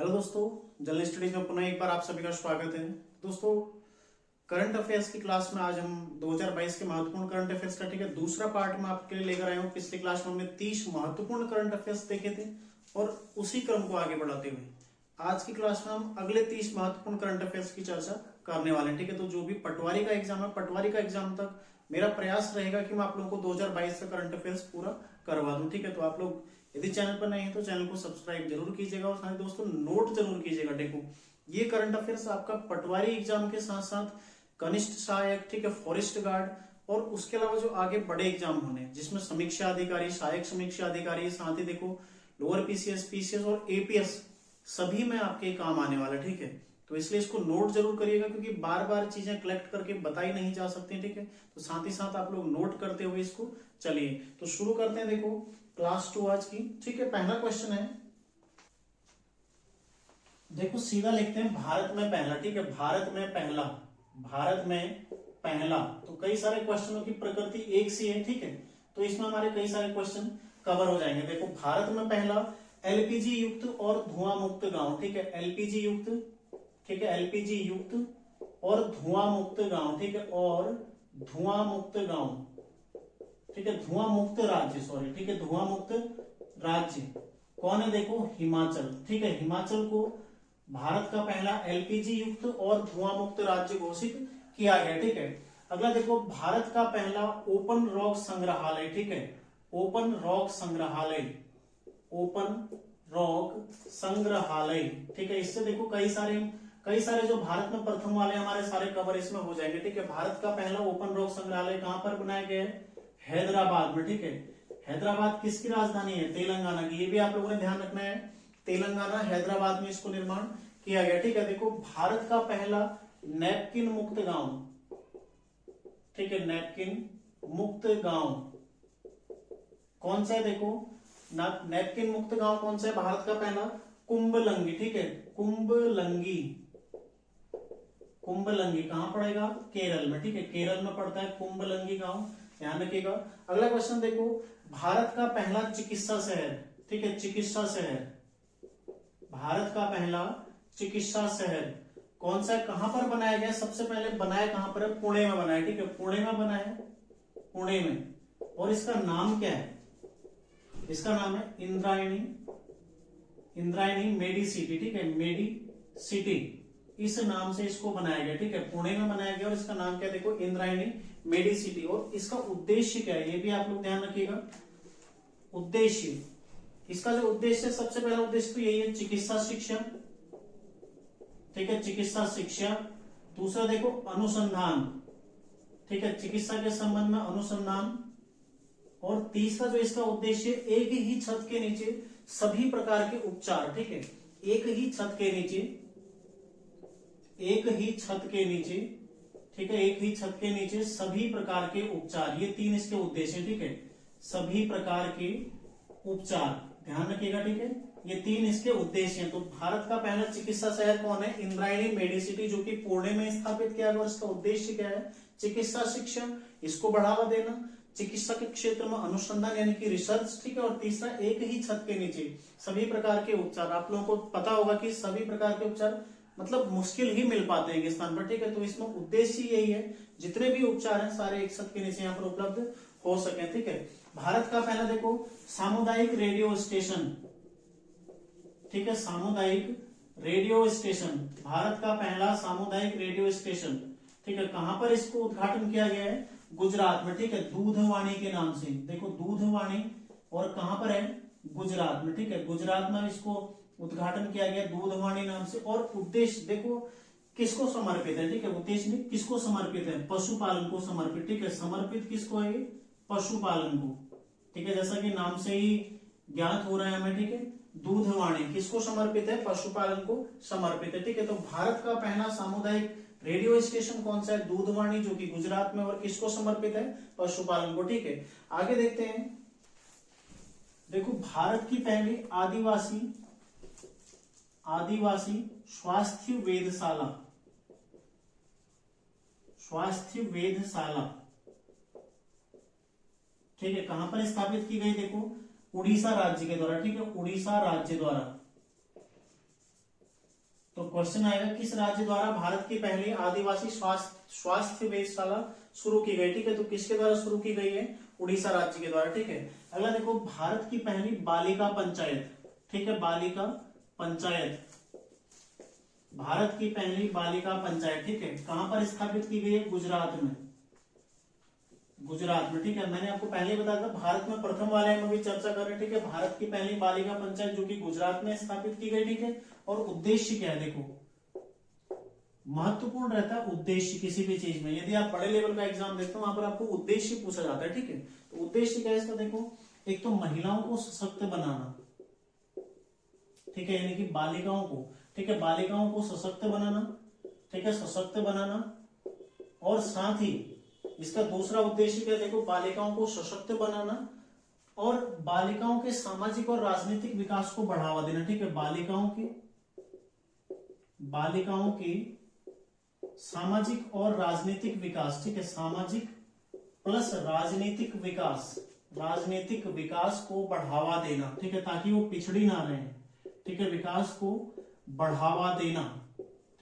Hello दोस्तों, general studies में पुनः एक बार आप सभी का स्वागत है। दोस्तों, करंट अफेयर्स की क्लास में आज हम 2022 के महत्वपूर्ण करंट अफेयर्स का दूसरा पार्ट में आपके लिए लेकर आए हूँ। पिछली क्लास में हमने 30 महत्वपूर्ण करंट अफेयर्स देखे थे और उसी क्रम को आगे बढ़ाते हुए आज की क्लास में हम अगले 30 महत्वपूर्ण करंट अफेयर्स की चर्चा करने वाले हैं। ठीक है, तो जो भी पटवारी का एग्जाम है, पटवारी का एग्जाम तक मेरा प्रयास रहेगा कि मैं आप लोगों को 2022 का करंट अफेयर्स पूरा करवा दूं। ठीक है, तो आप लोग यदि चैनल पर नए हैं तो चैनल को सब्सक्राइब जरूर कीजिएगा और साथ दोस्तों नोट जरूर कीजिएगा। देखो, ये करंट अफेयर्स आपका पटवारी एग्जाम के साथ साथ कनिष्ठ सहायक, ठीक है, फॉरेस्ट गार्ड और उसके अलावा जो आगे बड़े एग्जाम होने जिसमें समीक्षा अधिकारी, सहायक समीक्षा अधिकारी, साथ ही देखो लोअर पीसीएस, पीसीएस और एपीएस सभी में आपके काम आने वाला। ठीक है, तो इसलिए इसको नोट जरूर करिएगा क्योंकि बार बार चीजें कलेक्ट करके बताई नहीं जा सकती। ठीक है, तो साथ ही साथ आप लोग नोट करते हुए इसको चलिए तो शुरू करते हैं। देखो क्लास 2 आज की। ठीक है, पहला क्वेश्चन है, देखो सीधा लिखते हैं भारत में पहला। ठीक है, भारत में पहला, भारत में पहला। तो कई सारे क्वेश्चनों की प्रकृति एक सी है। ठीक है, तो इसमें हमारे कई सारे क्वेश्चन कवर हो जाएंगे। देखो, भारत में पहला एलपीजी युक्त और धुआं मुक्त गांव। ठीक है, एलपीजी युक्त, ठीक है, एलपीजी युक्त और धुआं मुक्त गांव। ठीक है, और धुआं मुक्त गांव, ठीक है, धुआं मुक्त राज्य, सॉरी, ठीक है, धुआं मुक्त राज्य कौन है? देखो हिमाचल। ठीक है, हिमाचल को भारत का पहला एलपीजी युक्त और धुआं मुक्त राज्य घोषित किया गया। ठीक है, अगला देखो, भारत का पहला ओपन रॉक संग्रहालय। ठीक है, ओपन रॉक संग्रहालय, ओपन रॉक संग्रहालय। ठीक है, इससे देखो कई सारे जो भारत में प्रथम वाले हमारे सारे कवर इसमें हो जाएंगे। ठीक है, भारत का पहला ओपन रॉक संग्रहालय कहां पर बनाया गया है? हैदराबाद में। ठीक है, हैदराबाद किसकी राजधानी है? तेलंगाना की। ये भी आप लोगों ने ध्यान रखना है, तेलंगाना हैदराबाद में इसको निर्माण किया गया। ठीक है, देखो भारत का पहला नैपकिन मुक्त गांव। ठीक है, नैपकिन मुक्त गांव कौन सा है? देखो नैपकिन मुक्त गांव कौन सा है भारत का पहला? कुंभलंगी। ठीक है, कुंभलंगी, कुंभलंगी कहां पड़ेगा? केरल में। ठीक है, केरल में पड़ता है कुंभलंगी गांव, ध्यान रखिएगा। अगला क्वेश्चन देखो, भारत का पहला चिकित्सा शहर। ठीक है, चिकित्सा शहर, भारत का पहला चिकित्सा शहर कौन सा है? कहां पर बनाया गया? सबसे पहले बनाया कहां पर है? पुणे में बनाया। ठीक है, पुणे में बनाया, पुणे में। और इसका नाम क्या है? इसका नाम है इंद्रायणी, इंद्रायणी मेडिसिटी। ठीक है, मेडिसिटी, इस नाम से इसको बनाया गया। ठीक है, पुणे में बनाया गया और इसका नाम क्या है? देखो इंद्रायणी मेडिसिटी। और इसका उद्देश्य क्या है ये भी आप लोग ध्यान रखिएगा। उद्देश्य, इसका जो उद्देश्य है, सबसे पहला उद्देश्य तो यही है, चिकित्सा शिक्षा। ठीक है, चिकित्सा शिक्षा। दूसरा देखो अनुसंधान। ठीक है, चिकित्सा के संबंध में अनुसंधान। और तीसरा जो इसका उद्देश्य, एक ही छत के नीचे सभी प्रकार के उपचार। ठीक है, एक ही छत के नीचे, एक ही छत के नीचे, ठीक है, एक ही छत के नीचे सभी प्रकार के उपचार, ये तीन इसके उद्देश्य हैं। ठीक है, सभी प्रकार के उपचार, ध्यान रखिएगा। ठीक है, ये तीन इसके उद्देश्य हैं। तो भारत का पहला चिकित्सा शहर कौन है? इंद्रायणी मेडिसिटी, जो कि पुणे में स्थापित किया गया। और इसका उद्देश्य क्या है? चिकित्सा शिक्षा, इसको बढ़ावा देना, चिकित्सा के क्षेत्र में अनुसंधान यानी कि रिसर्च। ठीक है, और तीसरा एक ही छत के नीचे सभी प्रकार के उपचार। आप लोगों को पता होगा कि सभी प्रकार के उपचार मतलब मुश्किल ही मिल पाते हैं स्थान पर। ठीक है, तो इसमें उद्देश्य यही है, जितने भी उपचार हैं सारे एक छत के नीचे यहाँ पर उपलब्ध हो सके। ठीक है, भारत का पहला देखो सामुदायिक रेडियो स्टेशन। ठीक है, सामुदायिक रेडियो स्टेशन, भारत का पहला सामुदायिक रेडियो स्टेशन। ठीक है, कहां पर इसको उद्घाटन किया गया है? गुजरात में। ठीक है, दूधवाणी के नाम से, देखो दूधवाणी, और कहां पर है? गुजरात में। ठीक है, गुजरात में इसको उद्घाटन किया गया दूधवाणी नाम से। और उद्देश्य देखो किसको समर्पित है? ठीक है, उद्देश्य में किसको समर्पित है? पशुपालन को समर्पित। ठीक है, समर्पित किसको है? पशुपालन को। ठीक है, जैसा कि नाम से ही ज्ञात हो रहा है हमें। ठीक है, दूधवाणी किसको समर्पित है? पशुपालन को समर्पित है। ठीक है, तो भारत का पहला सामुदायिक रेडियो स्टेशन कौन सा है? दूधवाणी, जो कि गुजरात में, और किसको समर्पित है? पशुपालन को। ठीक है, आगे देखते हैं। देखो भारत की पहली आदिवासी स्वास्थ्य वेधशाला, स्वास्थ्य वेधशाला, ठीक है, कहां पर स्थापित की गई? देखो उड़ीसा राज्य के द्वारा। ठीक है, उड़ीसा राज्य द्वारा, तो क्वेश्चन आएगा किस राज्य द्वारा भारत की पहली आदिवासी स्वास्थ्य वेधशाला शुरू की गई, ठीक है। तो किसके द्वारा शुरू की गई है, उड़ीसा राज्य के द्वारा, ठीक है। अगला देखो भारत की पहली बालिका पंचायत, ठीक है, बालिका पंचायत, भारत की पहली बालिका पंचायत, ठीक है, कहां पर स्थापित की गई है, गुजरात में, गुजरात में, ठीक है। मैंने आपको पहले बताया था भारत में प्रथम वाले में भी चर्चा कर रहे हैं, ठीक है। भारत की पहली बालिका पंचायत जो कि गुजरात में स्थापित की गई, ठीक है। और उद्देश्य क्या है, देखो महत्वपूर्ण रहता है उद्देश्य किसी भी चीज में। यदि आप बड़े लेवल का एग्जाम देखते हो वहां पर आपको उद्देश्य पूछा जाता है, ठीक है। तो उद्देश्य क्या है इसका, देखो एक तो महिलाओं को सशक्त बनाना, ठीक है, यानी कि बालिकाओं को, ठीक है, बालिकाओं को सशक्त बनाना, ठीक है, सशक्त बनाना। और साथ ही इसका दूसरा उद्देश्य क्या है, देखो बालिकाओं को सशक्त बनाना और बालिकाओं के सामाजिक और राजनीतिक विकास को बढ़ावा देना, ठीक है, बालिकाओं के सामाजिक और राजनीतिक विकास, ठीक है, सामाजिक प्लस राजनीतिक विकास को बढ़ावा देना, ठीक है, ताकि वो पिछड़ी ना रहे, ठीक है, विकास को बढ़ावा देना,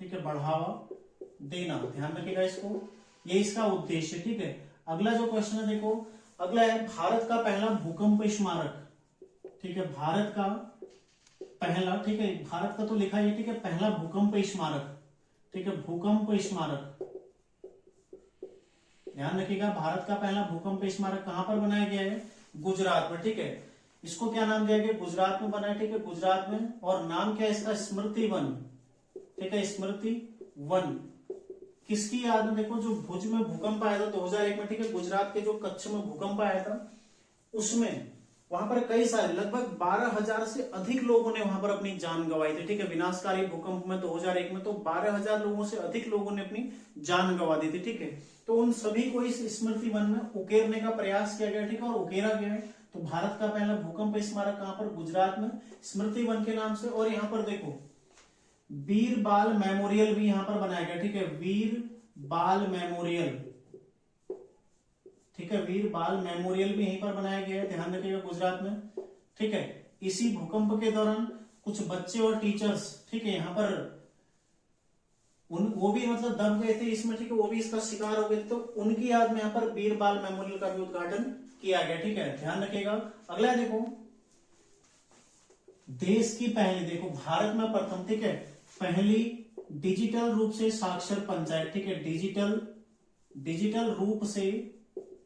ठीक है, बढ़ावा देना, ध्यान रखिएगा इसको, ये इसका उद्देश्य, ठीक है। अगला जो क्वेश्चन है देखो, अगला है भारत का पहला भूकंप स्मारक, ठीक है, भारत का पहला, ठीक है, भारत का तो लिखा है, ठीक है, पहला भूकंप स्मारक, ठीक है, भूकंप स्मारक, ध्यान रखिएगा, भारत का पहला भूकंप स्मारक कहां पर बनाया गया है, गुजरात में, ठीक है। इसको क्या नाम दिया गया, गुजरात में बना है, ठीक है, गुजरात में। और नाम क्या है इसका, स्मृति वन, ठीक है, स्मृति वन। किसकी याद में, देखो जो भुज में भूकंप आया था 2001 में, ठीक है, गुजरात के जो कच्छ में भूकंप आया था उसमें वहां पर कई सारे लगभग 12,000 से अधिक लोगों ने वहां पर अपनी जान गंवाई थी, ठीक है, विनाशकारी भूकंप में 2001 में तो 12,000 लोगों से अधिक लोगों ने अपनी जान गंवा दी थी, ठीक है। तो उन सभी को इस स्मृति वन में उकेरने का प्रयास किया गया, ठीक है, और उकेरा गया है। तो भारत का पहला भूकंप स्मारक कहां पर, गुजरात में, स्मृति वन के नाम से। और यहाँ पर देखो वीर बाल मेमोरियल भी यहां पर बनाया गया, ठीक है, वीर बाल मेमोरियल, ठीक है, वीर बाल मेमोरियल भी यहीं पर बनाया गया है, ध्यान रखिएगा, गुजरात में, ठीक है। इसी भूकंप के दौरान कुछ बच्चे और टीचर्स, ठीक है, यहाँ पर वो भी मतलब दब गए थे इसमें, ठीक है, वो भी इसका शिकार हो गए थे, तो उनकी याद में यहाँ पर वीर बाल मेमोरियल का भी उद्घाटन किया गया, ठीक है, ध्यान रखिएगा। अगला देखो देश की पहली, देखो भारत में प्रथम, ठीक है, पहली डिजिटल रूप से साक्षर पंचायत, ठीक है, डिजिटल रूप से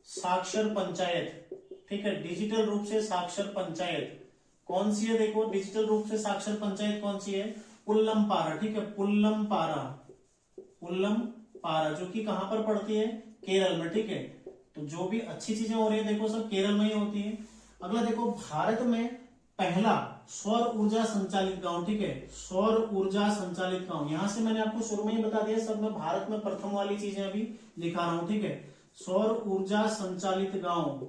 साक्षर पंचायत, ठीक है, डिजिटल रूप से साक्षर पंचायत कौन सी है, देखो डिजिटल रूप से साक्षर पंचायत कौन सी है, पुल्लमपारा, ठीक है, पुल्लमपारा, जो कि कहां पर पड़ती है, केरल में, ठीक है। तो जो भी अच्छी चीजें हो रही है देखो सब केरल में ही होती है। अगला देखो भारत में पहला सौर ऊर्जा संचालित गांव, ठीक है, सौर ऊर्जा संचालित गांव, यहां से मैंने आपको शुरू में ही बता दिया, सब में भारत में प्रथम वाली चीजें अभी लिखा रहा हूं, ठीक है। सौर ऊर्जा संचालित गांव,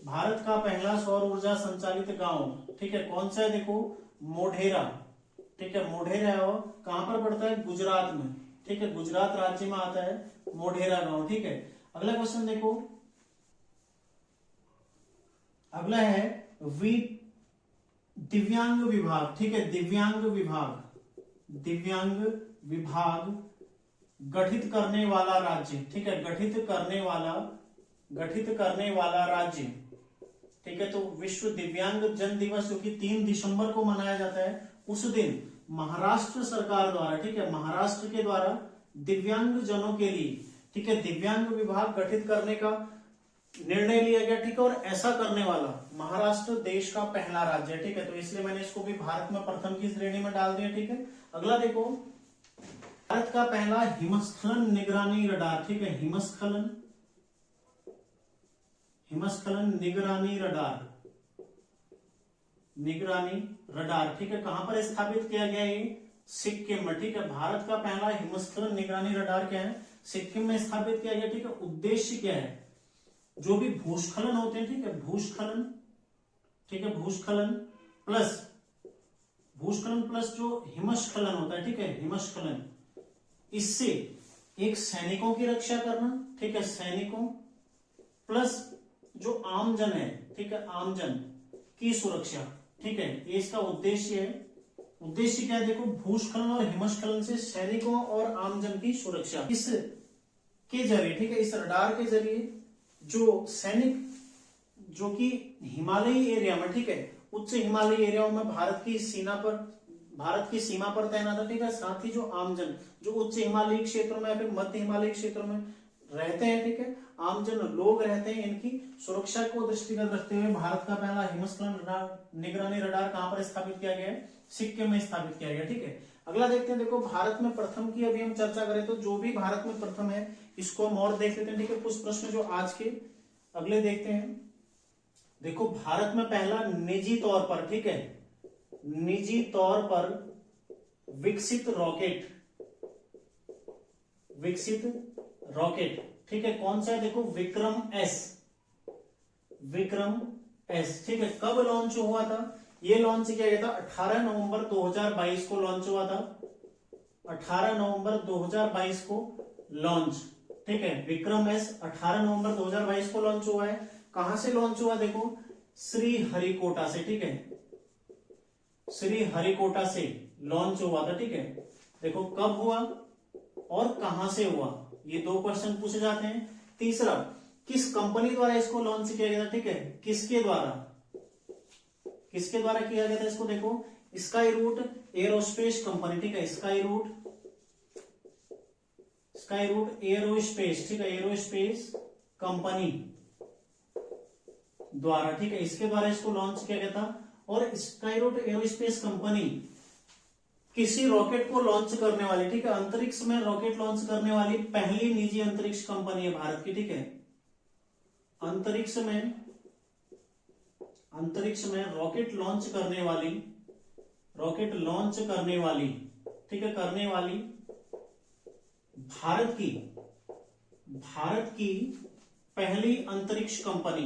भारत का पहला सौर ऊर्जा संचालित गांव, ठीक है, कौन सा है, देखो मोढेरा, ठीक है, मोढेरा कहां पर पड़ता है, गुजरात में, ठीक है, गुजरात राज्य में आता है मोढेरा गांव, ठीक है। अगला क्वेश्चन देखो, अगला है दिव्यांग विभाग, ठीक है, दिव्यांग विभाग गठित करने वाला राज्य, ठीक है, गठित करने वाला राज्य, ठीक है। तो विश्व दिव्यांग जन दिवस जो कि 3 दिसंबर को मनाया जाता है, उस दिन महाराष्ट्र सरकार द्वारा, ठीक है, महाराष्ट्र के द्वारा दिव्यांग जनों के लिए, ठीक है, दिव्यांग विभाग गठित करने का निर्णय लिया गया, ठीक है। और ऐसा करने वाला महाराष्ट्र देश का पहला राज्य है, ठीक है, तो इसलिए मैंने इसको भी भारत में प्रथम की श्रेणी में डाल दिया, ठीक है। अगला देखो भारत का पहला हिमस्खलन निगरानी रडार, ठीक है, हिमस्खलन निगरानी रडार, ठीक है, कहां पर स्थापित किया गया है, सिक्किम में, ठीक है। भारत का पहला हिमस्खलन निगरानी रडार क्या है, सिक्किम में स्थापित किया गया, ठीक है। उद्देश्य क्या है, जो भी भूस्खलन होते हैं, ठीक है, भूस्खलन, ठीक है, भूस्खलन प्लस जो हिमस्खलन होता है, ठीक है, हिमस्खलन, इससे एक सैनिकों की रक्षा करना, ठीक है, सैनिकों प्लस जो आमजन है, ठीक है, आमजन की सुरक्षा, ठीक है, ये इसका उद्देश्य है। उद्देश्य क्या है देखो, भूस्खलन और हिमस्खलन से सैनिकों और आमजन की सुरक्षा। इस के जरिए, ठीक है, इस रडार के जरिए जो सैनिक जो कि हिमालयी एरिया में, ठीक है, उच्च हिमालयी एरियाओं में भारत की सीमा पर तैनात है, ठीक है, साथ ही जो आमजन जो उच्च हिमालयी क्षेत्रों में या फिर मध्य हिमालयी क्षेत्रों में रहते हैं, ठीक है, आमजन लोग रहते हैं, इनकी सुरक्षा को दृष्टिगत रखते हुए भारत का पहला हिमस्खलन रडार निगरानी रडार कहां पर स्थापित किया गया है, सिक्किम में स्थापित किया गया। ठीक है, अगला देखते हैं, देखो भारत में प्रथम की अभी हम चर्चा करें तो जो भी भारत में प्रथम है इसको हम और देख लेते हैं। ठीक है, कुछ प्रश्न जो आज के अगले देखते हैं। देखो भारत में पहला निजी तौर पर, ठीक है, निजी तौर पर विकसित रॉकेट, ठीक है, कौन सा है, देखो विक्रम एस, ठीक है, कब लॉन्च हुआ था, ये लॉन्च किया गया था 18 नवंबर 2022 को लॉन्च हुआ था, 18 नवंबर 2022 को लॉन्च, ठीक है, विक्रम एस 18 नवंबर 2022 को लॉन्च हुआ है। कहां से लॉन्च हुआ, देखो श्रीहरिकोटा से, ठीक है, श्रीहरिकोटा से लॉन्च हुआ था। ठीक है, देखो कब हुआ और कहां से हुआ, ये दो क्वेश्चन पूछे जाते हैं। तीसरा, किस कंपनी द्वारा इसको लॉन्च किया गया था, ठीक है, किसके द्वारा किया गया था इसको, देखो स्काई रूट एरोस्पेस कंपनी, ठीक है, स्काई रूट एरोस्पेस, ठीक है, एरोस्पेस कंपनी द्वारा, ठीक है, इसके द्वारा इसको लॉन्च किया गया था। और स्काई रूट एरोस्पेस कंपनी किसी रॉकेट को लॉन्च करने वाली, ठीक है, अंतरिक्ष में रॉकेट लॉन्च करने वाली पहली निजी अंतरिक्ष कंपनी है भारत की। ठीक है, अंतरिक्ष में रॉकेट लॉन्च करने वाली, ठीक है, करने वाली भारत की पहली अंतरिक्ष कंपनी,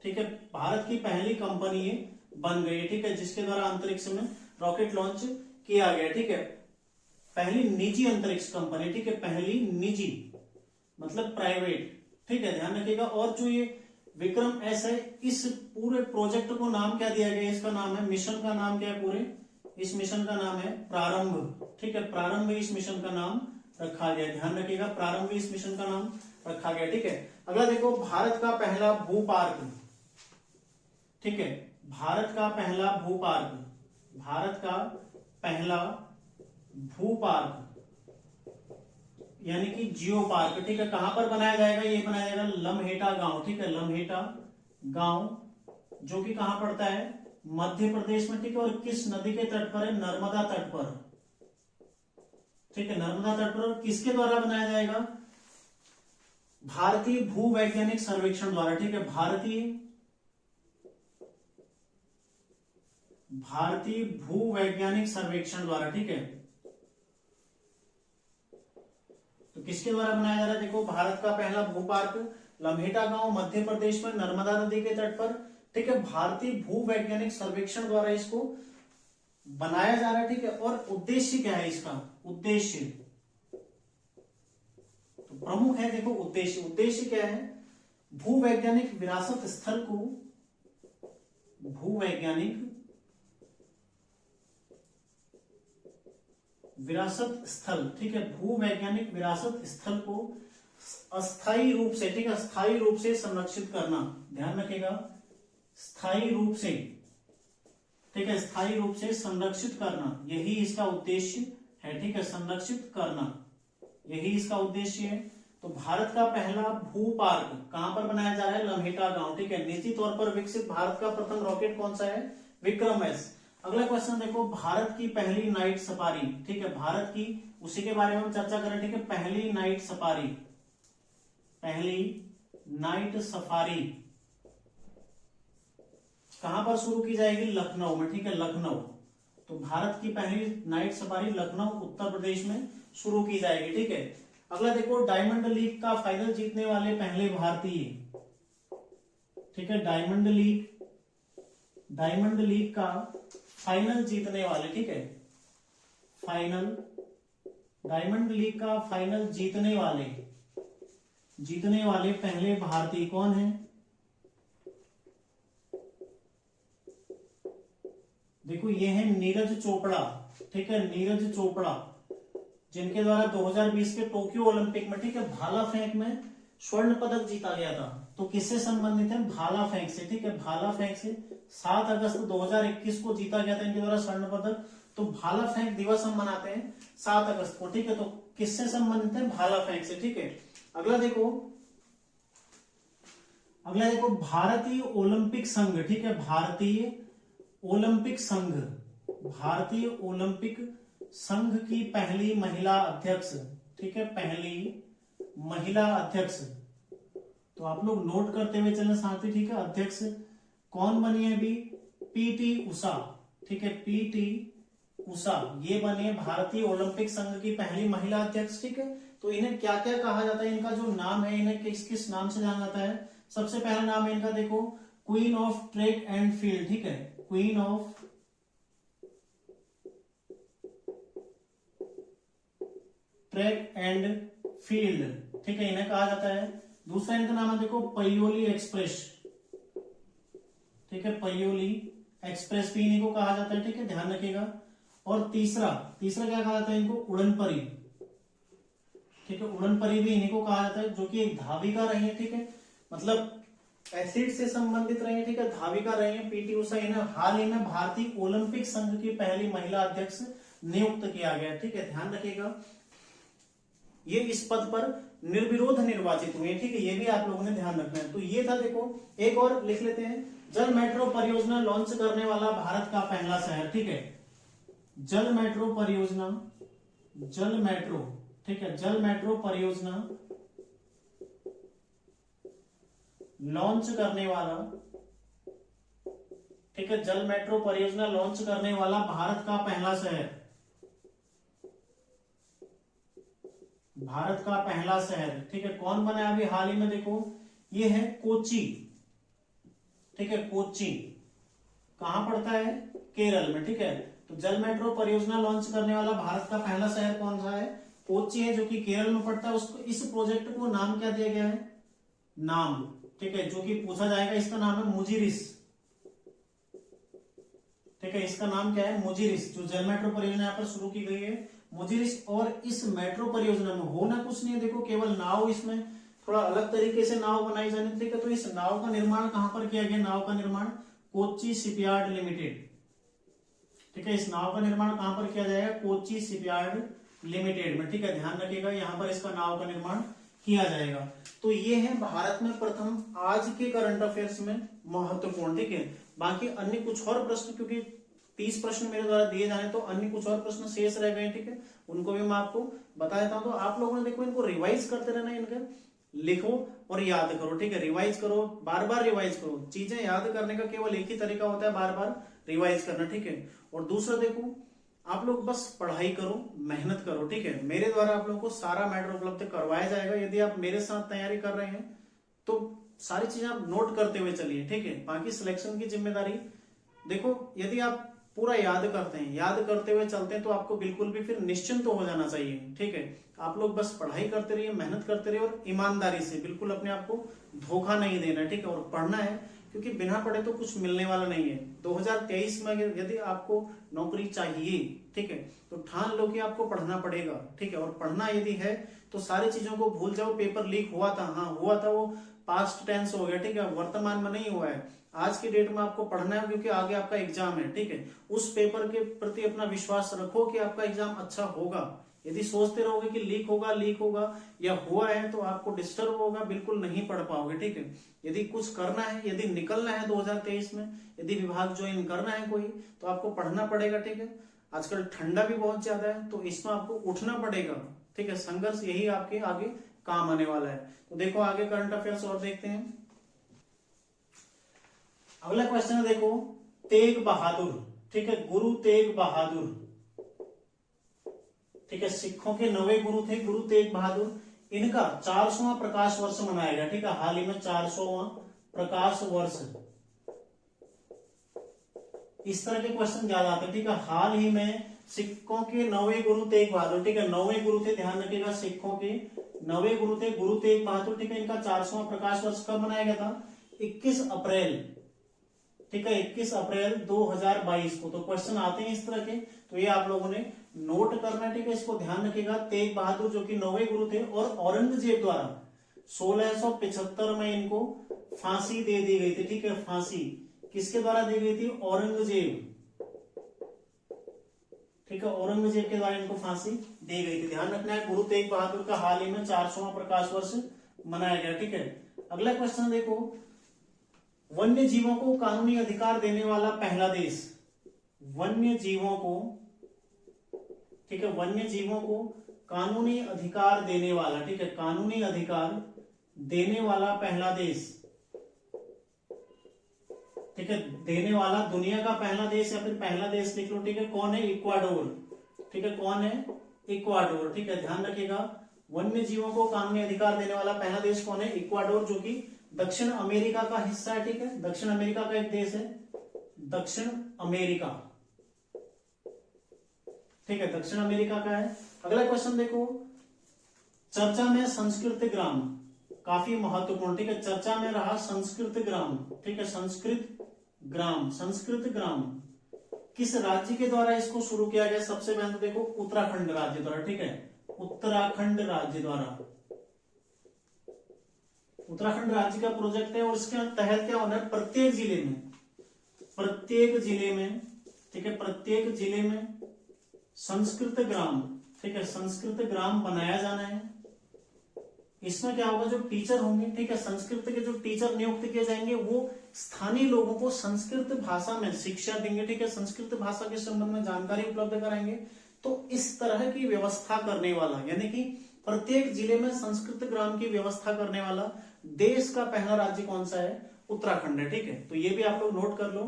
ठीक है, भारत की पहली कंपनी ये बन गई है। ठीक है, जिसके द्वारा अंतरिक्ष में रॉकेट लॉन्च किया गया। ठीक है, पहली निजी अंतरिक्ष कंपनी, ठीक है, पहली निजी मतलब प्राइवेट। ठीक है, ध्यान रखिएगा। और जो ये विक्रम एस है, इस पूरे प्रोजेक्ट को नाम क्या दिया गया, इसका नाम है, मिशन का नाम क्या है, पूरे इस मिशन का नाम है प्रारंभ। ठीक है, प्रारंभ इस मिशन का नाम रखा गया, ध्यान रखिएगा, प्रारंभ इस मिशन का नाम रखा गया। ठीक है, अगला देखो भारत का पहला भू पार्क, ठीक है, भारत का पहला भू पार्क यानी कि जियो पार्क, ठीक है, कहां पर बनाया जाएगा, ये बनाया जाएगा लम्हेटा गांव। ठीक है, लम्हेटा गांव जो कि कहां पड़ता है, मध्य प्रदेश में। ठीक है, और किस नदी के तट पर है, नर्मदा तट पर। ठीक है, नर्मदा तट पर। और किसके द्वारा बनाया जाएगा, भारतीय भूवैज्ञानिक सर्वेक्षण द्वारा। ठीक है, भारतीय भूवैज्ञानिक सर्वेक्षण द्वारा। ठीक है, तो किसके द्वारा बनाया जा रहा है, देखो भारत का पहला भू पार्क लम्हेटा गांव मध्य प्रदेश में नर्मदा नदी के तट पर। ठीक है, भारतीय भूवैज्ञानिक सर्वेक्षण द्वारा इसको बनाया जा रहा है। ठीक है, और उद्देश्य क्या है इसका, उद्देश्य तो प्रमुख है, देखो उद्देश्य क्या है, भूवैज्ञानिक विरासत स्थल को, भूवैज्ञानिक विरासत स्थल, ठीक है, भूवैज्ञानिक विरासत स्थल को अस्थायी रूप से, ठीक है, स्थायी रूप से संरक्षित करना, ध्यान रखिएगा, स्थायी रूप से, ठीक है, स्थायी रूप से संरक्षित करना, यही इसका उद्देश्य है। ठीक है, संरक्षित करना यही इसका उद्देश्य है। तो भारत का पहला भू पार्क कहां पर बनाया जा रहा है, लम्हेटा गांव। ठीक है, निजी तौर पर विकसित भारत का प्रथम रॉकेट कौन सा है, विक्रम एस। अगला क्वेश्चन देखो, भारत की पहली नाइट सफारी। ठीक है, भारत की, उसी के बारे में हम चर्चा करें। ठीक है, पहली नाइट सफारी कहां पर शुरू की जाएगी, लखनऊ में। ठीक है, लखनऊ। तो भारत की पहली नाइट सफारी लखनऊ उत्तर प्रदेश में शुरू की जाएगी। ठीक है, अगला देखो, डायमंड लीग का फाइनल जीतने वाले पहले भारतीय। ठीक है, डायमंड लीग का फाइनल जीतने वाले, ठीक है, डायमंड लीग का फाइनल जीतने वाले पहले भारतीय कौन है, देखो ये है नीरज चोपड़ा। ठीक है, नीरज चोपड़ा, जिनके द्वारा 2020 के टोक्यो ओलंपिक में, ठीक है, भाला फेंक में स्वर्ण पदक जीता गया था। तो किससे संबंधित है? भाला फेंक से, ठीक है, भाला फेंक से 7 अगस्त 2021 को जीता गया था इनके द्वारा स्वर्ण पदक। तो भाला फेंक दिवस हम मनाते हैं 7 अगस्त को, ठीक है। तो किससे संबंधित है? भाला फेंक से, ठीक है। अगला देखो भारतीय ओलंपिक संघ, ठीक है, भारतीय ओलंपिक संघ, भारतीय ओलंपिक संघ की पहली महिला अध्यक्ष, ठीक है, पहली महिला अध्यक्ष। तो आप लोग नोट करते हुए चलें साथ ही, ठीक है। अध्यक्ष कौन बनी है अभी? पीटी उषा, ठीक है, पीटी उषा ये बनी है भारतीय ओलंपिक संघ की पहली महिला अध्यक्ष, ठीक है। तो इन्हें क्या क्या कहा जाता है? इनका जो नाम है, इन्हें किस किस नाम से जाना जाता है? सबसे पहला नाम है इनका, देखो, queen of track and field, ठीक है, queen of track and field, ठीक है, इन्हें कहा जाता है। दूसरा इनका नाम है, देखो, पयोली एक्सप्रेस, ठीक है, पयोली एक्सप्रेस भी इन्हीं को कहा जाता है, ठीक है, ध्यान रखिएगा। और तीसरा क्या कहा जाता है इनको? उड़न परी, ठीक है, उड़न परी भी इन्हीं को कहा जाता है, जो कि एक धाविका रही है, ठीक है, मतलब एथलीट से संबंधित रही है, ठीक है, धाविका रही है पीटी उषा। इन्हें हाल ही में भारतीय ओलंपिक संघ की पहली महिला अध्यक्ष नियुक्त किया गया, ठीक है, ध्यान रखिएगा। ये इस पद पर निर्विरोध निर्वाचित हुए, ठीक है, ये भी आप लोगों ने ध्यान रखना है। तो ये था, देखो, एक और लिख लेते हैं, जल मेट्रो परियोजना लॉन्च करने वाला भारत का पहला शहर, ठीक है, जल मेट्रो परियोजना, जल मेट्रो, ठीक है, जल मेट्रो परियोजना लॉन्च करने वाला, ठीक है, जल मेट्रो परियोजना लॉन्च करने वाला भारत का पहला शहर, भारत का पहला शहर, ठीक है, कौन बना है अभी हाल ही में? देखो, ये है कोच्चि, ठीक है, कोच्चि कहां पड़ता है? केरल में, ठीक है। तो जल मेट्रो परियोजना लॉन्च करने वाला भारत का पहला शहर कौन सा है? कोच्चि है, जो कि केरल में पड़ता है। उसको, इस प्रोजेक्ट को नाम क्या दिया गया है? नाम, ठीक है, जो कि पूछा जाएगा, इसका नाम है मुजिरिस, ठीक है, इसका नाम क्या है? मुजिरिस। जो जल मेट्रो परियोजना यहाँ पर शुरू की गई है, मुजिरिस। और इस मेट्रो परियोजना में होना कुछ नहीं है, देखो, केवल नाव, इसमें थोड़ा अलग तरीके से नाव बनाई जानी, ठीक है। तो इस नाव का निर्माण कहां पर किया गया? नाव का निर्माण कोच्चि शिपयार्ड लिमिटेड, ठीक है, इस नाव का निर्माण कहां पर किया जाएगा? कोच्चि शिपयार्ड लिमिटेड में, ठीक है, ध्यान रखिएगा, यहां पर इसका नाव का निर्माण किया जाएगा। तो ये है भारत में प्रथम आज के करंट अफेयर्स में महत्वपूर्ण, ठीक है। बाकी अन्य कुछ और प्रश्न, क्योंकि 30 प्रश्न मेरे द्वारा दिए जाने, तो अन्य कुछ और प्रश्न शेष रह गए, ठीक है, उनको भी मैं आपको बता देता हूं। तो आप लोगों ने, देखो, इनको रिवाइज करते रहना, इनका लिखो और याद करो, ठीक है, रिवाइज करो, बार बार रिवाइज करो। चीजें याद करने का केवल एक ही तरीका होता है, बार बार रिवाइज करना, ठीक है। और दूसरा, देखो, आप लोग बस पढ़ाई करो, मेहनत करो, ठीक है। मेरे द्वारा आप लोगों को सारा मैटर उपलब्ध करवाया जाएगा। यदि आप मेरे साथ तैयारी कर रहे हैं तो सारी चीजें आप नोट करते हुए चलिए, ठीक है। बाकी सिलेक्शन की जिम्मेदारी, देखो, यदि आप पूरा याद करते हैं, याद करते हुए चलते हैं, तो आपको बिल्कुल भी फिर निश्चिंत हो जाना चाहिए, ठीक है। आप लोग बस पढ़ाई करते रहिए, मेहनत करते रहिए, और ईमानदारी से, बिल्कुल अपने आप को धोखा नहीं देना, ठीक है। और पढ़ना है, क्योंकि बिना पढ़े तो कुछ मिलने वाला नहीं है। 2023 में यदि आपको नौकरी चाहिए, ठीक है, तो ठान लो कि आपको पढ़ना पड़ेगा, ठीक है। और पढ़ना यदि है तो सारी चीजों को भूल जाओ। पेपर लीक हुआ था, हाँ हुआ था, वो पास्ट टेंस हो गया, ठीक है, वर्तमान में नहीं हुआ है। आज की डेट में आपको पढ़ना है, क्योंकि आगे आपका एग्जाम है, ठीक है। उस पेपर के प्रति अपना विश्वास रखो कि आपका एग्जाम अच्छा होगा। यदि सोचते रहोगे कि लीक होगा या हुआ है, तो आपको डिस्टर्ब होगा, बिल्कुल नहीं पढ़ पाओगे, ठीक है। यदि कुछ करना है, यदि निकलना है 2023 में, यदि विभाग ज्वाइन करना है कोई, तो आपको पढ़ना पड़ेगा, ठीक है। आजकल ठंडा भी बहुत ज्यादा है, तो इसमें आपको उठना पड़ेगा, ठीक है। संघर्ष यही आपके आगे काम आने वाला है। तो देखो, आगे करंट अफेयर्स और देखते हैं। अगला क्वेश्चन है, देखो, तेग बहादुर, ठीक है, गुरु तेग बहादुर, ठीक है, सिखों के 9वें गुरु थे गुरु तेग बहादुर। इनका 400वां प्रकाश वर्ष मनाया गया, ठीक है, हाल ही में 400वां प्रकाश वर्ष। इस तरह के क्वेश्चन ज्यादा आते हैं, ठीक है। हाल ही में सिखों के 9वें गुरु तेग बहादुर, ठीक है, 9वें गुरु थे, ध्यान रखिएगा, सिखों के 9वें गुरु थे गुरु तेग बहादुर, ठीक है। इनका 400वां प्रकाश वर्ष कब मनाया गया था? 21 अप्रैल ठीक है, 21 अप्रैल 2022 को। तो क्वेश्चन आते हैं इस तरह के, तो ये आप लोगों ने नोट करना है, ठीक है, इसको ध्यान रखिएगा। तेग बहादुर जो कि 9वें गुरु थे और औरंगजेब द्वारा 1675 में इनको फांसी दे दी गई थी, ठीक है। फांसी किसके द्वारा दी गई थी? औरंगजेब, ठीक है, औरंगजेब के द्वारा इनको फांसी दी गई थी। ध्यान रखना है, गुरु तेग बहादुर का हाल ही में 400वां प्रकाश वर्ष मनाया गया, ठीक है। अगला क्वेश्चन देखो, वन्य जीवों को कानूनी अधिकार देने वाला पहला देश। वन्य जीवों को, ठीक है, वन्य जीवों को कानूनी अधिकार देने वाला, ठीक है, कानूनी अधिकार देने वाला पहला देश, ठीक है, देने वाला दुनिया का पहला देश या फिर पहला देश लिख लो, ठीक है। कौन है? इक्वाडोर, ठीक है, कौन है? इक्वाडोर, ठीक है। ध्यान रखिएगा, वन्य जीवों को कानूनी अधिकार देने वाला पहला देश कौन है? इक्वाडोर, जो कि दक्षिण अमेरिका का हिस्सा है, ठीक है, दक्षिण अमेरिका का एक देश है, दक्षिण अमेरिका, ठीक है, दक्षिण अमेरिका का है। अगला क्वेश्चन देखो, चर्चा में संस्कृत ग्राम, काफी महत्वपूर्ण, ठीक है, चर्चा में रहा संस्कृत ग्राम, ठीक है, संस्कृत ग्राम, संस्कृत ग्राम किस राज्य के द्वारा इसको शुरू किया गया? सबसे पहले तो देखो उत्तराखंड राज्य द्वारा, ठीक है, उत्तराखंड राज्य द्वारा, उत्तराखंड राज्य का प्रोजेक्ट है और इसके तहत क्या होना है? प्रत्येक जिले में, प्रत्येक जिले में, ठीक है, प्रत्येक जिले में संस्कृत ग्राम, ठीक है, संस्कृत ग्राम बनाया जाना है। इसमें क्या होगा? जो टीचर होंगे, ठीक है, संस्कृत के जो टीचर नियुक्त किए जाएंगे वो स्थानीय लोगों को संस्कृत भाषा में शिक्षा देंगे, ठीक है, संस्कृत भाषा के संबंध में जानकारी उपलब्ध कराएंगे। तो इस तरह की व्यवस्था करने वाला, यानी कि प्रत्येक जिले में संस्कृत ग्राम की व्यवस्था करने वाला देश का पहला राज्य कौन सा है? उत्तराखंड है, ठीक है। तो ये भी आप लोग नोट कर लो,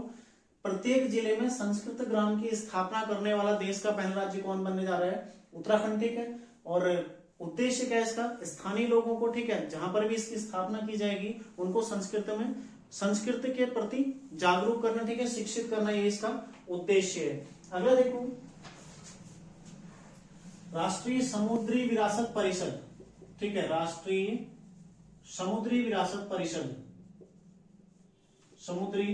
प्रत्येक जिले में संस्कृत ग्राम की स्थापना करने वाला देश का पहला राज्य कौन बनने जा रहा है? उत्तराखंड, ठीक है। और उद्देश्य क्या है इसका? स्थानीय लोगों को, ठीक है, जहां पर भी इसकी स्थापना की जाएगी उनको संस्कृत में, संस्कृत के प्रति जागरूक करना, ठीक है, शिक्षित करना, ये इसका उद्देश्य है। अगला देखो, राष्ट्रीय समुद्री विरासत परिषद, ठीक है, राष्ट्रीय समुद्री विरासत परिषद, समुद्री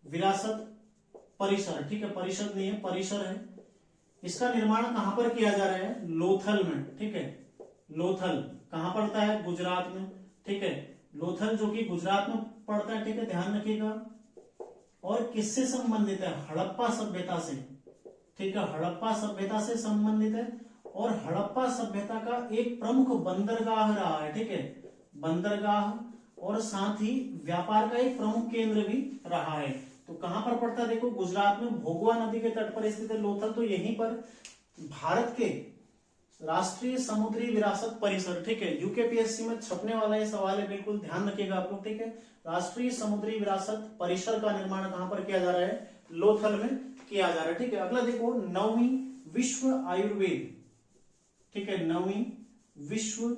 विरासत परिसर, ठीक है, परिषद नहीं है, परिसर है। इसका निर्माण कहां पर किया जा रहा है? लोथल में, ठीक है, लोथल कहां पड़ता है? गुजरात में, ठीक है, लोथल जो कि गुजरात में पड़ता है, ठीक है, ध्यान रखिएगा। और किससे संबंधित है? हड़प्पा सभ्यता से, ठीक है, हड़प्पा सभ्यता से संबंधित है और हड़प्पा सभ्यता का एक प्रमुख बंदरगाह रहा है, ठीक है, बंदरगाह, और साथ ही व्यापार का एक प्रमुख केंद्र भी रहा है। तो कहां पर पड़ता है? देखो गुजरात में भोगवा नदी के तट पर स्थित है लोथल। तो यहीं पर भारत के राष्ट्रीय समुद्री विरासत परिसर, ठीक है, यूकेपीएससी में छपने वाला ये सवाल है, बिल्कुल ध्यान रखिएगा आप लोग, ठीक है। राष्ट्रीय समुद्री विरासत परिसर का निर्माण कहां पर किया जा रहा है? लोथल में किया जा रहा है, ठीक है। अगला देखो, 9वीं विश्व आयुर्वेद, ठीक है, 9वीं विश्व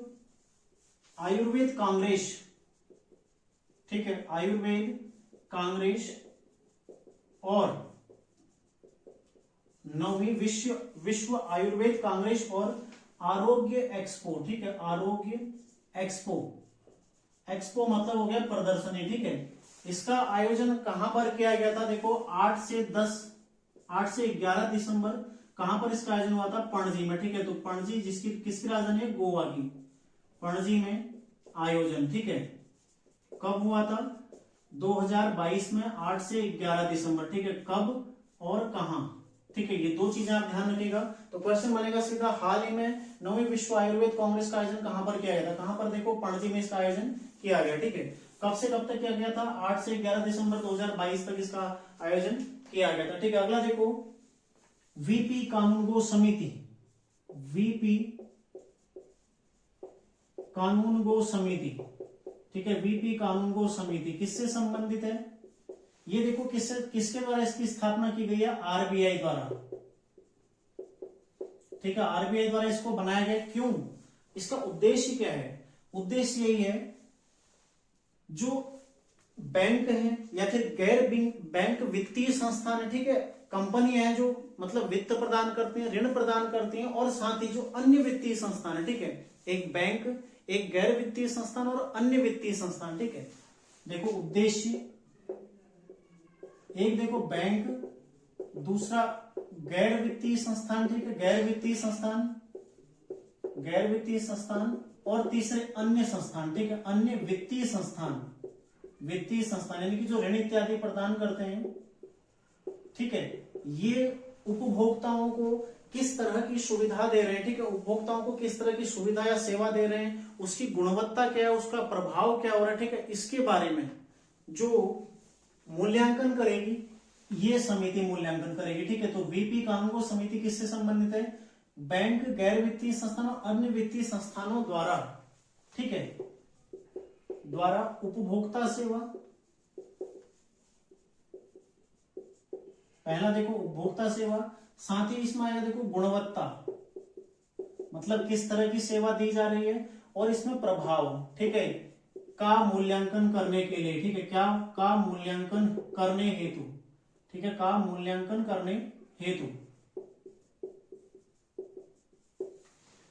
आयुर्वेद कांग्रेस, ठीक है, आयुर्वेद कांग्रेस और 9वीं विश्व आयुर्वेद कांग्रेस और आरोग्य एक्सपो, ठीक है, आरोग्य एक्सपो, एक्सपो मतलब हो गया प्रदर्शनी, ठीक है। इसका आयोजन कहां पर किया गया था? देखो 8 से 11 दिसंबर कहां पर इसका आयोजन हुआ था? पणजी में, ठीक है। तो पणजी जिसकी किसकी राजधानी है? गोवा की, पणजी में आयोजन, ठीक है। कब हुआ था? 2022 में 8 से 11 दिसंबर, ठीक है। कब और कहां, ठीक है, ये दो चीजें आप ध्यान रखिएगा। तो क्वेश्चन बनेगा सीधा, हाल ही में 9वीं विश्व आयुर्वेद कांग्रेस का आयोजन कहां पर किया गया था? कहां पर? देखो पणजी में इसका आयोजन किया गया, ठीक है। कब से कब तक किया गया था? 8 से 11 दिसंबर 2022 तक इसका आयोजन किया गया था, ठीक है। अगला देखो, वीपी कानूनगो समिति, वीपी कानूनगो समिति, ठीक है, वीपी कानूनगो समिति किससे संबंधित है? ये देखो किसके द्वारा इसकी स्थापना की गई है? आरबीआई द्वारा, ठीक है, आरबीआई द्वारा इसको बनाया गया। क्यों? इसका उद्देश्य क्या है? उद्देश्य यही है, जो बैंक है या फिर गैर बैंक वित्तीय संस्थान है, ठीक है, कंपनियां हैं जो मतलब वित्त प्रदान करती हैं, ऋण प्रदान करती हैं, और साथ ही जो अन्य वित्तीय संस्थान है, ठीक है, एक बैंक, एक गैर वित्तीय संस्थान और अन्य वित्तीय संस्थान, ठीक है। देखो उद्देश्य एक देखो बैंक, दूसरा गैर वित्तीय संस्थान, ठीक है, गैर वित्तीय संस्थान, गैर वित्तीय संस्थान, और तीसरे अन्य संस्थान, ठीक है, अन्य वित्तीय संस्थान, वित्तीय संस्थान यानी कि जो ऋण इत्यादि प्रदान करते हैं, ठीक है, ये उपभोक्ताओं को किस तरह की सुविधा दे रहे हैं, ठीक है, उपभोक्ताओं को किस तरह की सुविधा या सेवा दे रहे हैं, उसकी गुणवत्ता क्या है, उसका प्रभाव क्या हो रहा है, ठीक है, इसके बारे में जो मूल्यांकन करेगी ये समिति मूल्यांकन करेगी, ठीक है। तो वीपी कानूनगो समिति किससे संबंधित है? बैंक, गैर वित्तीय संस्थान और अन्य वित्तीय संस्थानों द्वारा, ठीक है, द्वारा उपभोक्ता सेवा, पहला देखो उपभोक्ता सेवा, साथ ही इसमें आएगा देखो गुणवत्ता, मतलब किस तरह की सेवा दी जा रही है, और इसमें प्रभाव, ठीक है, का मूल्यांकन करने के लिए, ठीक है, क्या का मूल्यांकन करने हेतु, ठीक है, का मूल्यांकन करने हेतु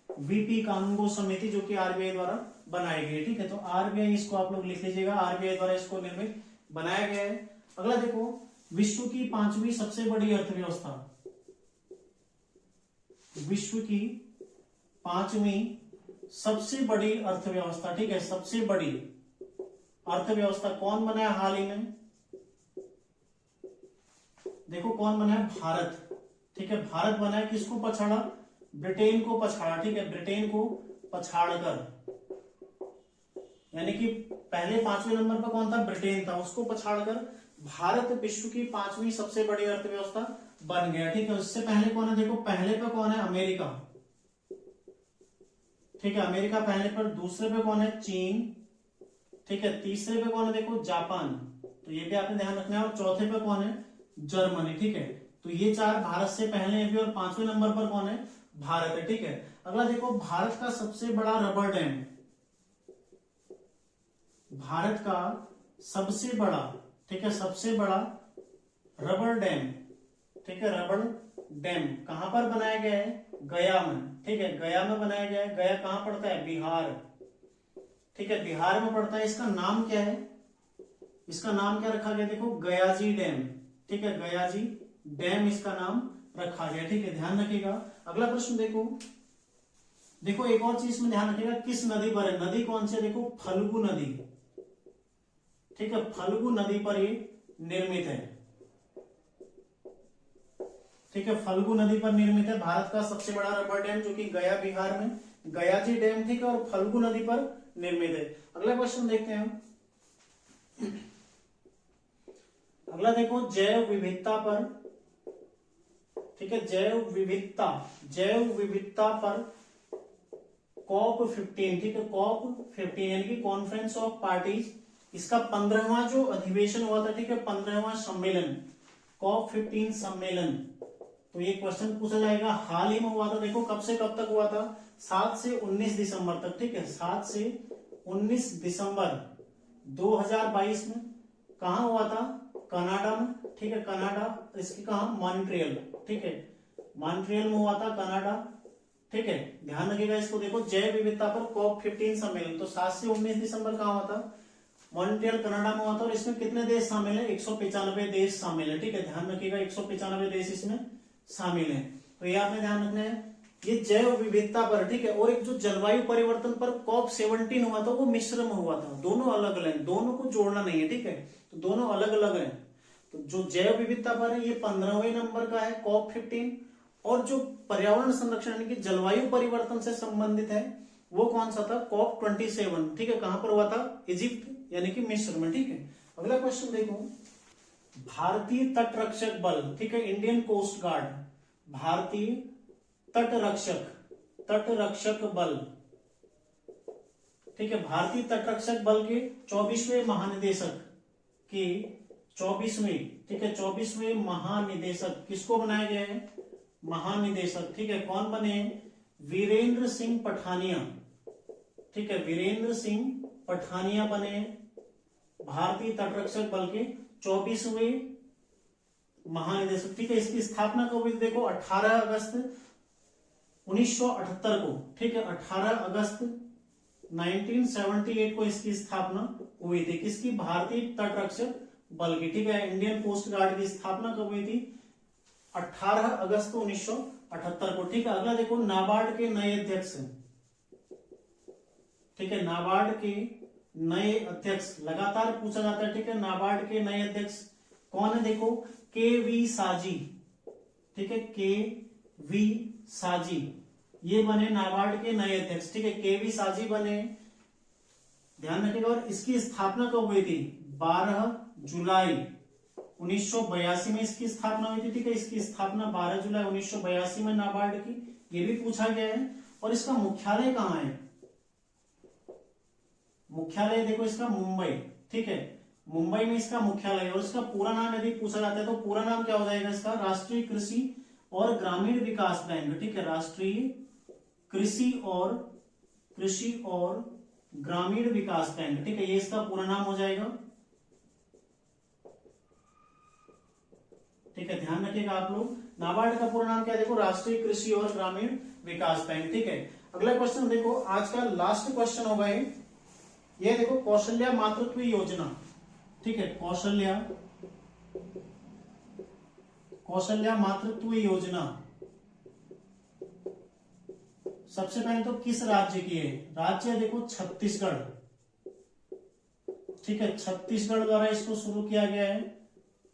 वीपी कानूनगो समिति जो कि आरबीआई द्वारा बनाई गई है, ठीक है। तो आरबीआई, इसको आप लोग लिख लीजिएगा, आरबीआई द्वारा इसको निर्मित बनाया गया है। अगला देखो, विश्व की 5वीं सबसे बड़ी अर्थव्यवस्था, विश्व की 5वीं सबसे बड़ी अर्थव्यवस्था, ठीक है, सबसे बड़ी अर्थव्यवस्था कौन बना है हाल ही में? देखो कौन बना है? भारत, ठीक है, भारत बना है, किसको पछाड़ा? ब्रिटेन को पछाड़ा, ठीक है, ब्रिटेन को पछाड़कर, यानी कि पहले 5वें नंबर पर कौन था? ब्रिटेन था, उसको पछाड़कर भारत विश्व की 5वीं सबसे बड़ी अर्थव्यवस्था बन गया, ठीक है। उससे पहले कौन है? देखो पहले पे कौन है? अमेरिका, ठीक है, अमेरिका पहले पर, दूसरे पे कौन है? चीन, ठीक है, तीसरे पे कौन है? देखो जापान, तो ये भी आपने ध्यान रखना है, और चौथे पे कौन है? जर्मनी, ठीक है। तो ये 4 भारत से पहले है, और 5वें नंबर पर कौन है? भारत है, ठीक है। अगला देखो, भारत का सबसे बड़ा रबर डैम, भारत का सबसे बड़ा, ठीक है, सबसे बड़ा रबर डैम, ठीक है, रबर डैम कहां पर बनाया गया है? गया में, ठीक है, गया में बनाया गया है। गया कहां पड़ता है? बिहार, ठीक है, बिहार में पड़ता है। इसका नाम क्या है? इसका नाम क्या रखा गया? देखो गयाजी डैम, ठीक है, गयाजी डैम इसका नाम रखा गया, ठीक है, ध्यान रखिएगा। अगला प्रश्न देखो, देखो एक और चीज में ध्यान रखिएगा, किस नदी पर है? नदी कौन सी है? देखो फल्गु नदी, ठीक है, फल्गु नदी पर ये निर्मित है, ठीक है, फल्गु नदी पर निर्मित है भारत का सबसे बड़ा रबर डैम, जो कि गया बिहार में, गयाजी डैम, ठीक है, और फल्गु नदी पर निर्मित है। अगला क्वेश्चन देखते हैं, अगला देखो, जैव विविधता पर, ठीक है, जैव विविधता पर COP15, ठीक है, COP15 यानी कि कॉन्फ्रेंस ऑफ पार्टीज, इसका 15वां जो अधिवेशन हुआ था, ठीक है, 15वां सम्मेलन, COP15 सम्मेलन। तो ये क्वेश्चन पूछा जाएगा, हाल ही में हुआ था, देखो कब से कब तक हुआ था? 7 से 19 दिसंबर तक, ठीक है, 7 से 19 दिसंबर 2022 में। कहा हुआ था? कनाडा में, ठीक है, कनाडा, इसकी कहा? मॉन्ट्रियल, ठीक है, मॉन्ट्रियल में हुआ था, कनाडा, ठीक है, ध्यान रखिएगा इसको। देखो जैव विविधता पर COP15 सम्मेलन, तो 7 से 19 दिसंबर कहां हुआ था? मॉन्ट्रियल, कनाडा में हुआ था, और इसमें कितने देश शामिल है? 195 देश शामिल है, ठीक है, ध्यान रखिएगा, 195 देश इसमें शामिल है। तो ये आपने ध्यान रखना है, ये जैव विविधता पर, ठीक है। और एक जो जलवायु परिवर्तन पर COP17 हुआ था, वो मिस्र में हुआ था, दोनों अलग अलग, दोनों को जोड़ना नहीं है, ठीक है, तो दोनों अलग अलग है। तो जो जैव विविधता पर है, ये 15वें नंबर का है COP15, और जो पर्यावरण संरक्षण यानी कि जलवायु परिवर्तन से संबंधित है, वो कौन सा था? COP27, ठीक है, कहां पर हुआ था? इजिप्ट यानी कि मिस्र में, ठीक है। अगला क्वेश्चन देखो, भारतीय तटरक्षक बल, ठीक है, इंडियन कोस्ट गार्ड, भारतीय तटरक्षक बल, ठीक है, भारतीय तटरक्षक बल के 24वें महानिदेशक की 24वें, ठीक है, 24वें महानिदेशक किसको बनाया गया है? महानिदेशक, ठीक है, कौन बने? वीरेंद्र सिंह पठानिया, ठीक है, वीरेंद्र सिंह पठानिया बने भारतीय तटरक्षक बल के 24वें महानिदेशक, ठीक है। इसकी स्थापना कब हुई? देखो 18 अगस्त 1978 को, ठीक है, 18 अगस्त 1978 को इसकी स्थापना हुई थी, किसकी? भारतीय तटरक्षक बल की। ठीक है, इंडियन कोस्ट गार्ड की स्थापना कब हुई थी? 18 अगस्त 1978 को। ठीक है, अगला देखो, नाबार्ड के नए अध्यक्ष। ठीक है, नाबार्ड के नए अध्यक्ष लगातार पूछा जाता है। ठीक है, नाबार्ड के नए अध्यक्ष कौन है? देखो, के.वी. साजी। ठीक है, के.वी. साजी ये बने नाबार्ड के नए अध्यक्ष। ठीक है, के.वी. साजी बने, ध्यान रखिएगा। और इसकी स्थापना कब हुई थी? 12 जुलाई 1982 में इसकी स्थापना हुई थी। ठीक है, इसकी स्थापना 12 जुलाई 1982 में नाबार्ड की, ये भी पूछा गया है। और इसका मुख्यालय कहाँ है? मुख्यालय देखो इसका मुंबई। ठीक है, मुंबई में इसका मुख्यालय है। और इसका पूरा नाम यदि पूछा जाता है तो पूरा नाम क्या हो जाएगा इसका? राष्ट्रीय कृषि और ग्रामीण विकास बैंक। ठीक है, राष्ट्रीय कृषि और ग्रामीण विकास बैंक। ठीक है, ये इसका पूरा नाम हो जाएगा। ठीक है, ध्यान रखिएगा आप लोग, नाबार्ड का पूरा नाम क्या है? देखो, राष्ट्रीय कृषि और ग्रामीण विकास बैंक। ठीक है, अगला क्वेश्चन देखो, आज का लास्ट क्वेश्चन होगा ये देखो, कौशल्या मातृत्व योजना। ठीक है, कौशल्या मातृत्व योजना सबसे पहले तो किस राज्य की है? राज्य है देखो छत्तीसगढ़। ठीक है, छत्तीसगढ़ द्वारा इसको शुरू किया गया है,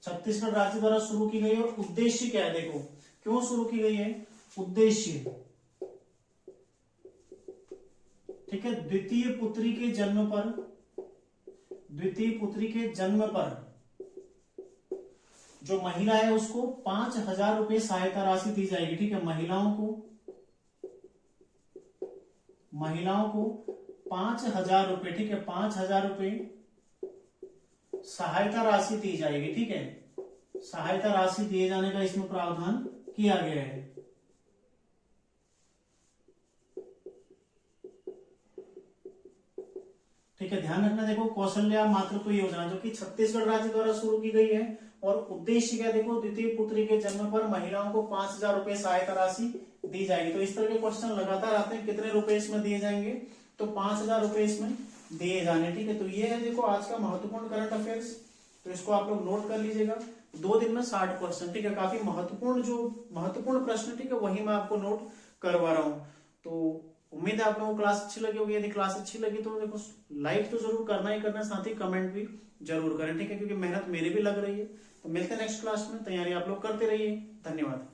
छत्तीसगढ़ राज्य द्वारा शुरू की गई है। और उद्देश्य क्या है? देखो, क्यों शुरू की गई है? उद्देश्य, ठीक है, द्वितीय पुत्री के जन्म पर जो महिला है उसको 5,000 रुपए सहायता राशि दी जाएगी। ठीक है, महिलाओं को 5,000 रुपए, ठीक है, 5,000 रुपए सहायता राशि दी जाएगी। ठीक है, सहायता राशि दिए जाने का इसमें प्रावधान किया गया है। ठीक है, ध्यान रखना। देखो, कौशल्या मातृत्व योजना जो कि छत्तीसगढ़ राज्य द्वारा शुरू की गई है। और उद्देश्य क्या? देखो, द्वितीय पुत्री के जन्म पर महिलाओं को 5,000 रुपए सहायता राशि दी जाएगी। तो इस तरह के क्वेश्चन लगातार आते हैं। कितने रुपए इसमें दिए जाएंगे? तो 5,000 रुपए इसमें दिए जाने। ठीक है, तो ये है देखो आज का महत्वपूर्ण करंट अफेयर्स। तो इसको आप लोग नोट कर लीजिएगा। 2 दिन में 60 क्वेश्चन। ठीक है, काफी महत्वपूर्ण प्रश्न, ठीक है, वही मैं आपको नोट करवा रहा हूँ। तो उम्मीद है आप लोगों को क्लास अच्छी लगी होगी। यदि क्लास अच्छी लगी तो देखो, लाइक तो जरूर करना ही करना, साथ ही कमेंट भी जरूर करें। ठीक है, क्योंकि मेहनत मेरी भी लग रही है। तो मिलते हैं नेक्स्ट क्लास में, तैयारी आप लोग करते रहिए। धन्यवाद।